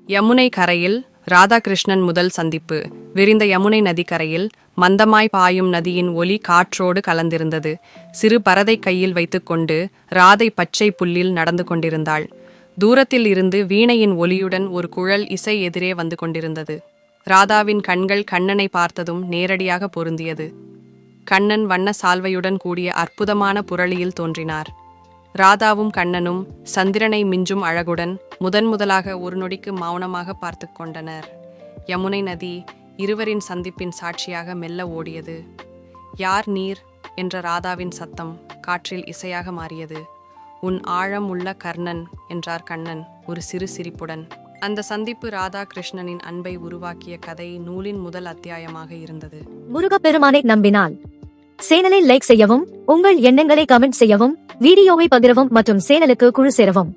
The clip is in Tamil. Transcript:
யமுனை கரையில் ராதாகிருஷ்ணன் முதல் சந்திப்பு. விரிந்த யமுனை நதிக்கரையில் மந்தமாய் பாயும் நதியின் ஒலி காற்றோடு கலந்திருந்தது. சிறு பரதை கையில் வைத்துக்கொண்டு ராதை பச்சை புல்லில் நடந்து கொண்டிருந்தாள். தூரத்தில் இருந்து வீணையின் ஒலியுடன் ஒரு குழல் இசை எதிரே வந்து கொண்டிருந்தது. ராதாவின் கண்கள் கண்ணனை பார்த்ததும் நேரடியாக பொருந்தியது. கண்ணன் வண்ண சால்வையுடன் கூடிய அற்புதமான புரளியில் தோன்றினார். ராதாவும் கண்ணனும் சந்திரனை மிஞ்சும் அழகுடன் முதன்முதலாக ஒரு நொடிக்கு மௌனமாக பார்த்து கொண்டனர். யமுனை நதி இருவரின் சந்திப்பின் சாட்சியாக மெல்ல ஓடியது. யார் நீர் என்ற ராதாவின் சத்தம் காற்றில் இசையாக மாறியது. உன் ஆழம் உள்ள கர்ணன் என்றார் கண்ணன் ஒரு சிறு சிரிப்புடன். அந்த சந்திப்பு ராதா கிருஷ்ணனின் அன்பை உருவாக்கிய கதை நூலின் முதல் அத்தியாயமாக இருந்தது. முருகப்பெருமானை நம்பினால் சேனலை லைக் செய்யவும், உங்கள் எண்ணங்களை கமெண்ட் செய்யவும், வீடியோவை பகிரவும் மற்றும் சேனலுக்கு குழு சேரவும்.